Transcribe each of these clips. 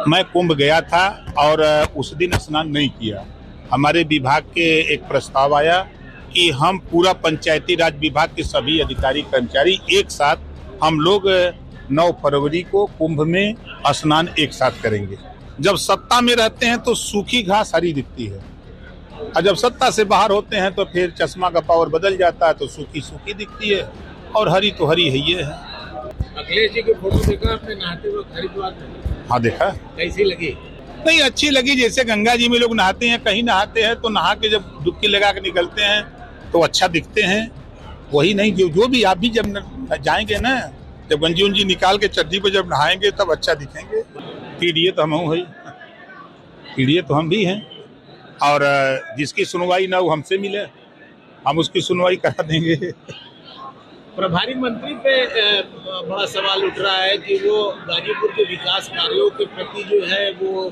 मैं कुंभ गया था और उस दिन स्नान नहीं किया। हमारे विभाग के एक प्रस्ताव आया कि हम पूरा पंचायती राज विभाग के सभी अधिकारी कर्मचारी एक साथ हम लोग 9 फरवरी को कुंभ में स्नान एक साथ करेंगे। जब सत्ता में रहते हैं तो सूखी घास हरी दिखती है और जब सत्ता से बाहर होते हैं तो फिर चश्मा का पावर बदल जाता है, तो सूखी सूखी दिखती है और हरी तो हरी है ये है। अखिलेश जी की फोटो देखा आपने नहाते हुए हरिद्वार में? हाँ देखा। कैसी लगी? नहीं, अच्छी लगी। जैसे गंगा जी में लोग नहाते हैं, कहीं नहाते हैं तो नहा के जब डुबकी लगा के निकलते हैं तो अच्छा दिखते हैं। वही नहीं, जो भी आप भी जब जाएंगे ना, जब गंजी उंजी निकाल के चड्डी पे जब नहाएंगे तब अच्छा दिखेंगे। पीड़िए तो हम है, पीड़िए तो हम भी हैं और जिसकी सुनवाई ना वो हमसे मिले, हम उसकी सुनवाई करा देंगे। प्रभारी मंत्री पे बड़ा सवाल उठ रहा है कि वो गाजीपुर के विकास कार्यों के प्रति जो है वो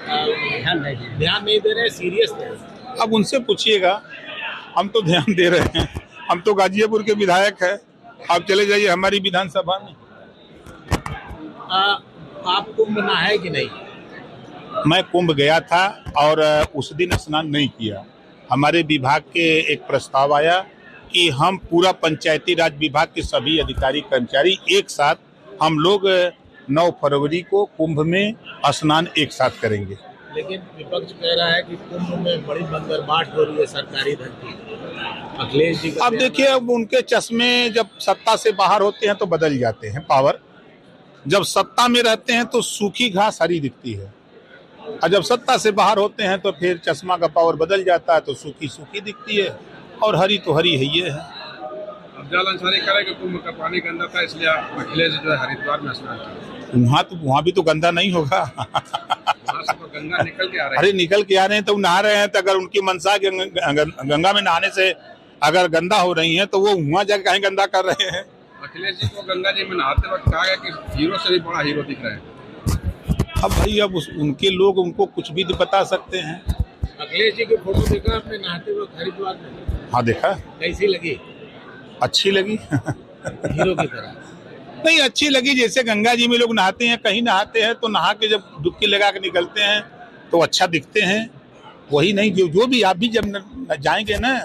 ध्यान नहीं दे रहे, सीरियस नहीं। अब उनसे पूछिएगा, हम तो ध्यान दे रहे हैं। हम तो गाजीपुर के विधायक हैं। आप चले जाइए हमारी विधानसभा में। आप कुंभ नहाए कि नहीं? मैं कुंभ गया था और उस दिन स्नान नहीं किया। हमारे विभाग के एक प्रस्ताव आया कि हम पूरा पंचायती राज विभाग के सभी अधिकारी कर्मचारी एक साथ हम लोग 9 फरवरी को कुंभ में स्नान एक साथ करेंगे। लेकिन विपक्ष कह रहा है कि कुंभ में बड़ी बंदरबाट हो रही है सरकारी धन की। अखिलेश जी अब देखिए, अब उनके चश्मे जब सत्ता से बाहर होते हैं तो बदल जाते हैं पावर। जब सत्ता में रहते हैं तो सूखी घास हरी दिखती है और जब सत्ता से बाहर होते हैं तो फिर चश्मा का पावर बदल जाता है, तो सूखी सूखी दिखती है और हरी तो हरी है ये है। अफजल अंसारी कह रहे हैं कि कुंभ का पानी गंदा था, इसलिए अखिलेश जो है हरिद्वार में स्नान किया। वहाँ भी तो गंदा नहीं होगा। वहाँ से तो गंगा निकल के आ रहे हैं। अरे निकल के आ रहे हैं तो नहा रहे हैं, तो अगर उनकी मंशा गंगा में नहाने से अगर गंदा हो रही है तो वो वहाँ जाकर कहीं गंदा कर रहे हैं। अखिलेश जी को गंगा जी में नहाते वक्त कहा गया कि हीरो से भी बड़ा हीरो दिख रहे हैं। अब भाई, अब उनके लोग उनको कुछ भी बता सकते हैं। अखिलेश जी की फोटो देखा आपने नहाते हुए हरिद्वार में? हाँ देखा। कैसी लगी? अच्छी लगी। हीरो की तरह? नहीं, अच्छी लगी। जैसे गंगा जी में लोग नहाते हैं, कहीं नहाते हैं तो नहा के जब डुबकी लगा के निकलते हैं तो अच्छा दिखते हैं। वही नहीं, जो भी आप भी जब जाएंगे ना,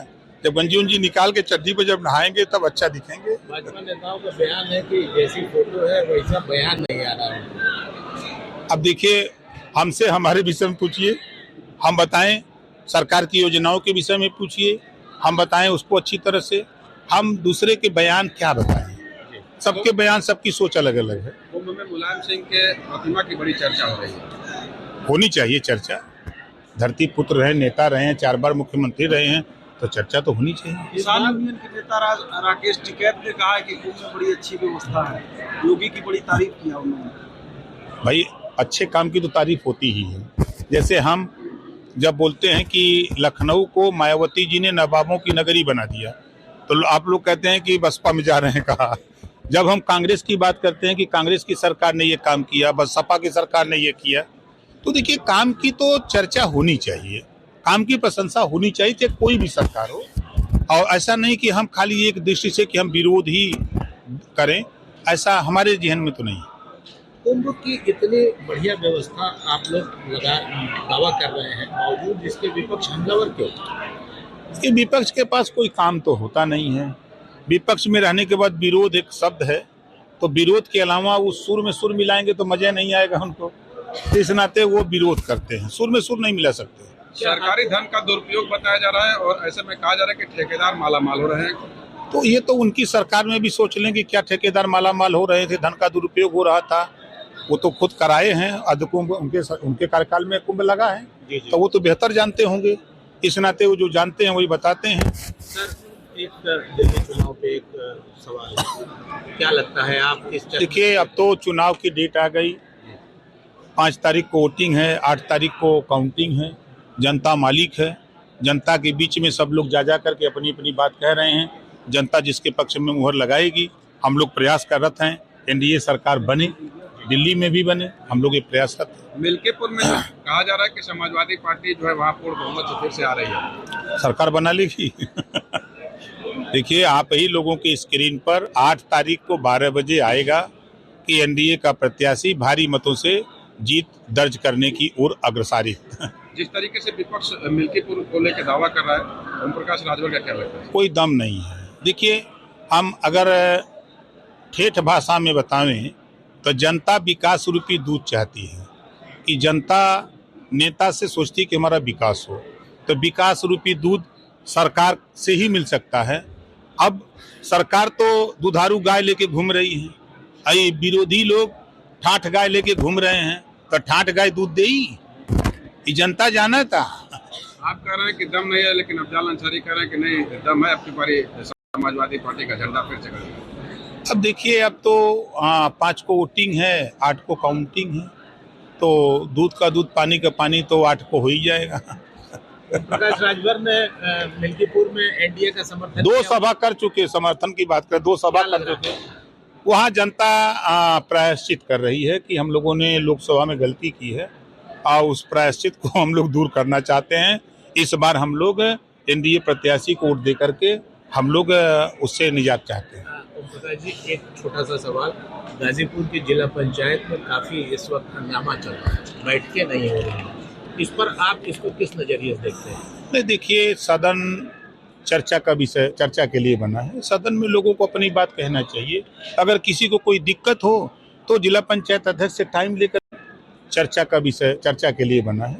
जब गंजी उंजी निकाल के चड्डी पे जब नहाएंगे तब अच्छा दिखेंगे। भाजपा नेताओं का बयान है कि जैसी फोटो है वैसा बयान नहीं आ रहा है। अब देखिए, हमसे हमारे विषय में पूछिए, हम बताएं। सरकार की योजनाओं के विषय में पूछिए, हम बताएं उसको अच्छी तरह से। हम दूसरे के बयान क्या बताएं? सबके बयान, सबकी सोच अलग अलग है। कुंभ में मुलायम सिंह के प्रतिमा की बड़ी चर्चा हो रही है। होनी चाहिए चर्चा। धरती पुत्र रहे, नेता रहे, 4 बार मुख्यमंत्री रहे हैं, तो चर्चा तो होनी चाहिए। किसान यूनियन के नेता राकेश टिकैत ने कहा है कि कुंभ में बड़ी अच्छी व्यवस्था है। योगी की बड़ी तारीफ किया उन्होंने। भाई, अच्छे काम की तो तारीफ होती ही है। जैसे हम जब बोलते हैं कि लखनऊ को मायावती जी ने नवाबों की नगरी बना दिया, तो आप लोग कहते हैं कि बसपा में जा रहे हैं। कहा जब हम कांग्रेस की बात करते हैं कि कांग्रेस की सरकार ने ये काम किया, बसपा की सरकार ने ये किया, तो देखिए, काम की तो चर्चा होनी चाहिए, काम की प्रशंसा होनी चाहिए, चाहे कोई भी सरकार हो। और ऐसा नहीं कि हम खाली एक दृष्टि से कि हम विरोध ही करें, ऐसा हमारे जहन में तो नहीं। कुंभ की इतनी बढ़िया व्यवस्था आप लोग दावा कर रहे हैं, बावजूद इसके विपक्ष हमलावर क्यों? कि विपक्ष के पास कोई काम तो होता नहीं है। विपक्ष में रहने के बाद विरोध एक शब्द है, तो विरोध के अलावा वो सुर में सुर मिलाएंगे तो मजा नहीं आएगा उनको। इस नाते वो विरोध करते हैं, सुर में सुर नहीं मिला सकते। सरकारी धन का दुरुपयोग बताया जा रहा है और ऐसे में कहा जा रहा है कि ठेकेदार मालामाल हो रहे हैं। तो ये तो उनकी सरकार में भी सोच लें कि क्या ठेकेदार मालामाल हो रहे थे, धन का दुरुपयोग हो रहा था। वो तो खुद कराए हैं, कुंभ उनके कार्यकाल में कुंभ लगा है, तो वो तो बेहतर जानते होंगे। इस नाते वो जो जानते हैं वही बताते हैं। सर, एक दिल्ली चुनाव पे एक सवाल है, क्या लगता है आप इस? देखिए, अब तो चुनाव की डेट आ गई। 5 तारीख को वोटिंग है, 8 तारीख को काउंटिंग है। जनता मालिक है। जनता के बीच में सब लोग जा करके अपनी अपनी बात कह रहे हैं। जनता जिसके पक्ष में मुहर लगाएगी, हम लोग प्रयास कर रहे हैं एनडीए सरकार बने, दिल्ली में भी बने, हम लोग ये प्रयास करते हैं। मिल्कीपुर में कहा जा रहा है कि समाजवादी पार्टी जो है वहाँ पूर्ण बहुमत से फिर से आ रही है, सरकार बना लेगी। देखिए, आप ही लोगों की स्क्रीन पर 8 तारीख को 12 बजे आएगा कि एनडीए का प्रत्याशी भारी मतों से जीत दर्ज करने की ओर अग्रसारित। जिस तरीके से विपक्ष मिल्कीपुर को लेकर दावा कर रहा है, ओम प्रकाश राजभर का क्या लगता है? कोई दम नहीं है। देखिए, हम अगर ठेठ भाषा में बतावें तो जनता विकास रूपी दूध चाहती है कि जनता नेता से सोचती कि हमारा विकास हो, तो विकास रूपी दूध सरकार से ही मिल सकता है। अब सरकार तो दुधारू गाय लेके घूम रही है, अरे विरोधी लोग ठाठ गाय लेके घूम रहे हैं, तो ठाठ गाय दूध देगी? ये जनता जाना था। आप कह रहे हैं कि दम नहीं है, लेकिन अफजाल अंसारी कह रहे हैं कि नहीं दम है, अपनी बारी समाजवादी पार्टी का झंडा फिर चढ़ेगा। अब देखिए, अब तो 5 को वोटिंग है, 8 को काउंटिंग है, तो दूध का दूध पानी का पानी तो 8 को हो ही जाएगा। प्रकाश राजभर ने मिल्कीपुर में एनडीए का समर्थन 2 किया। सभा कर चुके, समर्थन की बात करें 2 सभा कर चुके। वहाँ जनता प्रायश्चित कर रही है कि हम लोगों ने लोकसभा में गलती की है और उस प्रायश्चित को हम लोग दूर करना चाहते हैं। इस बार हम लोग एनडीए प्रत्याशी को वोट दे करके हम लोग उससे निजात चाहते हैं। ओम प्रकाश जी, एक छोटा सा सवाल, गाजीपुर की जिला पंचायत में काफी इस वक्त हंगामा चल रहा है, बैठकें नहीं हो रही हैं, इस पर आप इसको किस नजरिए से देखते हैं? नहीं, देखिए, सदन चर्चा का विषय, चर्चा के लिए बना है। सदन में लोगों को अपनी बात कहना चाहिए। अगर किसी को कोई दिक्कत हो तो जिला पंचायत अध्यक्ष से टाइम लेकर, चर्चा का विषय चर्चा के लिए बना है।